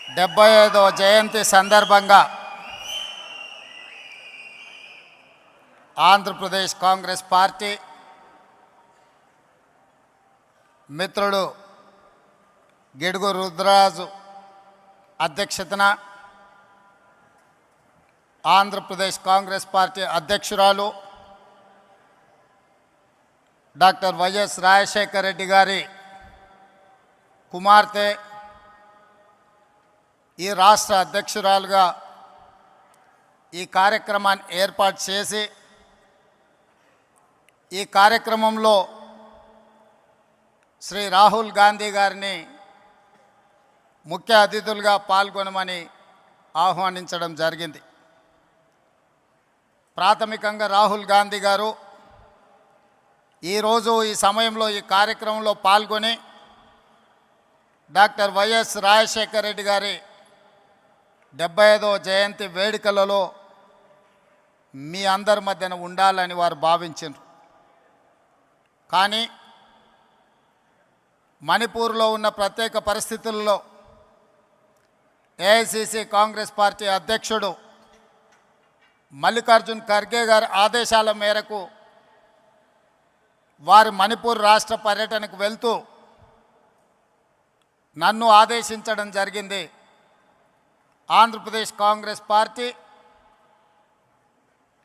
75వ జయంతి సందర్భంగా ఆంధ్రప్రదేశ్ కాంగ్రెస్ పార్టీ మిత్రుడు గిడుగు రుద్రరాజు అధ్యక్షతన ఆంధ్రప్రదేశ్ కాంగ్రెస్ పార్టీ అధ్యక్షురాలు డాక్టర్ వైఎస్ రాజశేఖర రెడ్డి గారి కుమార్తె ఈ రాష్ట్ర అధ్యక్షురాలుగా ఈ కార్యక్రమాన్ని ఏర్పాటు చేసి ఈ కార్యక్రమంలో శ్రీ రాహుల్ గాంధీ గారిని ముఖ్య అతిథులుగా పాల్గొనమని ఆహ్వానించడం జరిగింది. ప్రాథమికంగా రాహుల్ గాంధీ గారు ఈరోజు ఈ సమయంలో ఈ కార్యక్రమంలో పాల్గొని డాక్టర్ వైఎస్ రాజశేఖర రెడ్డి గారి 75వ జయంతి వేడుకలలో మీ అందరి మధ్యన ఉండాలని వారు భావించారు. కానీ మణిపూర్లో ఉన్న ప్రత్యేక పరిస్థితుల్లో ఏఐసిసి కాంగ్రెస్ పార్టీ అధ్యక్షుడు మల్లికార్జున్ ఖర్గే గారి ఆదేశాల మేరకు వారు మణిపూర్ రాష్ట్ర పర్యటనకు వెళ్తూ నన్ను ఆదేశించడం జరిగింది. ఆంధ్రప్రదేశ్ కాంగ్రెస్ పార్టీ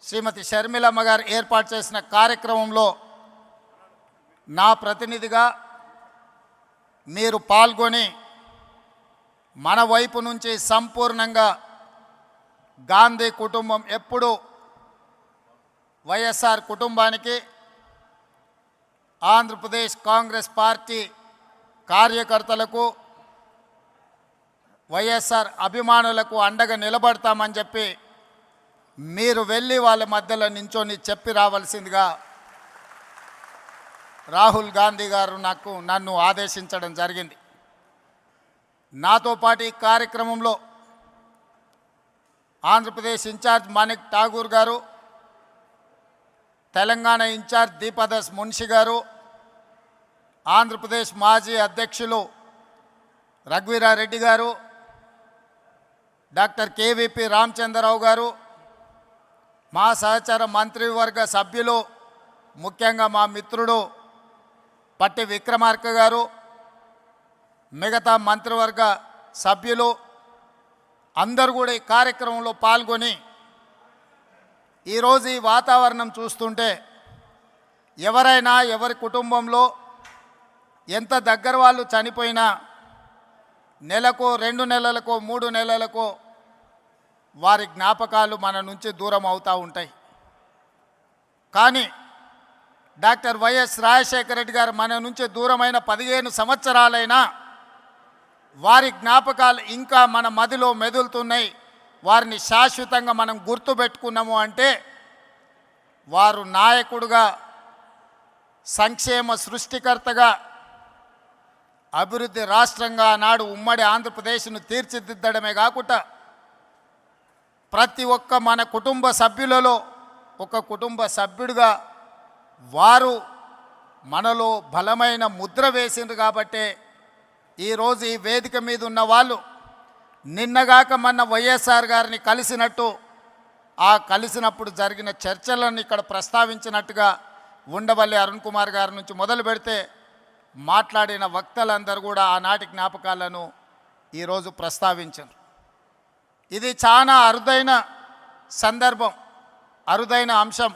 శ్రీమతి షర్మిలమ్మ గారు ఏర్పాటు చేసిన కార్యక్రమంలో నా ప్రతినిధిగా మీరు పాల్గొని మన వైపు నుంచి సంపూర్ణంగా గాంధీ కుటుంబం ఎప్పుడూ వైఎస్ఆర్ కుటుంబానికి ఆంధ్రప్రదేశ్ కాంగ్రెస్ పార్టీ కార్యకర్తలకు వైఎస్ఆర్ అభిమానులకు అండగా నిలబడతామని చెప్పి మీరు వెళ్ళి వాళ్ళ మధ్యలో నించొని చెప్పి రావాల్సిందిగా రాహుల్ గాంధీ గారు నన్ను ఆదేశించడం జరిగింది. నాతో పాటు ఈ కార్యక్రమంలో ఆంధ్రప్రదేశ్ ఇన్ఛార్జ్ మాణిక్ ఠాగూర్ గారు, తెలంగాణ ఇన్ఛార్జ్ దీపదాస్ మున్షి గారు, ఆంధ్రప్రదేశ్ మాజీ అధ్యక్షులు రఘువీరారెడ్డి గారు, డాక్టర్ కేవీపీ రామచంద్రరావు గారు, మా సహచర మంత్రివర్గ సభ్యులు, ముఖ్యంగా మా మిత్రుడు పట్టి విక్రమార్క గారు, మిగతా మంత్రివర్గ సభ్యులు అందరూ కూడా ఈ కార్యక్రమంలో పాల్గొని ఈరోజు ఈ వాతావరణం చూస్తుంటే ఎవరైనా ఎవరి కుటుంబంలో ఎంత దగ్గర వాళ్ళు చనిపోయినా నెలకో 2 నెలలకో 3 నెలలకో వారి జ్ఞాపకాలు మన నుంచి దూరం అవుతూ ఉంటాయి. కానీ డాక్టర్ వైఎస్ రాజశేఖర రెడ్డి గారు మన నుంచి దూరమైన 15 సంవత్సరాలైనా వారి జ్ఞాపకాలు ఇంకా మన మదిలో మెదులుతున్నాయి. వారిని శాశ్వతంగా మనం గుర్తుపెట్టుకున్నాము అంటే వారు నాయకుడుగా, సంక్షేమ సృష్టికర్తగా, అభివృద్ధి రాష్ట్రంగా నాడు ఉమ్మడి ఆంధ్రప్రదేశ్ను తీర్చిదిద్దడమే కాకుండా ప్రతి ఒక్క మన కుటుంబ సభ్యులలో ఒక కుటుంబ సభ్యుడిగా వారు మనలో బలమైన ముద్ర వేసిండ్రు. కాబట్టే ఈరోజు ఈ వేదిక మీద ఉన్న వాళ్ళు నిన్నగాక మొన్న వైఎస్ఆర్ గారిని కలిసినట్టు, ఆ కలిసినప్పుడు జరిగిన చర్చలను ఇక్కడ ప్రస్తావించినట్టుగా ఉండవల్లి అరుణ్ కుమార్ గారి నుంచి మొదలు పెడితే మాట్లాడిన వక్తలందరూ కూడా ఆనాటి జ్ఞాపకాలను ఈరోజు ప్రస్తావించారు. ఇది చాలా అరుదైన సందర్భం, అరుదైన అంశం.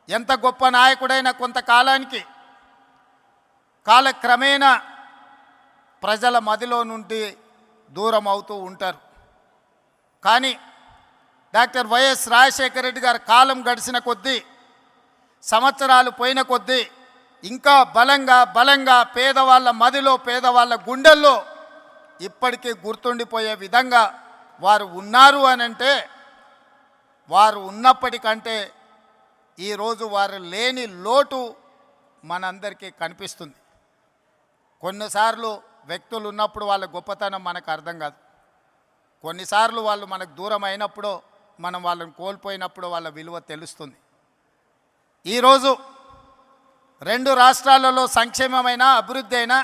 ఎంత గొప్ప నాయకుడైనా కొంతకాలానికి కాలక్రమేణా ప్రజల మదిలో నుండి దూరం అవుతూ ఉంటారు. కానీ డాక్టర్ వైఎస్ రాజశేఖర రెడ్డి గారి కాలం గడిచిన కొద్దీ, సంవత్సరాలు పోయిన కొద్దీ ఇంకా బలంగా పేదవాళ్ళ మదిలో, పేదవాళ్ళ గుండెల్లో ఇప్పటికీ గుర్తుండిపోయే విధంగా వారు ఉన్నారు అనంటే, వారు ఉన్నప్పటికంటే ఈరోజు వారు లేని లోటు మనందరికీ కనిపిస్తుంది. కొన్నిసార్లు వ్యక్తులు ఉన్నప్పుడు వాళ్ళ గొప్పతనం మనకు అర్థం కాదు. కొన్నిసార్లు వాళ్ళు మనకు దూరం అయినప్పుడు, మనం వాళ్ళని కోల్పోయినప్పుడు వాళ్ళ విలువ తెలుస్తుంది. ఈరోజు 2 రాష్ట్రాలలో సంక్షేమమైన, అభివృద్ధి అయినా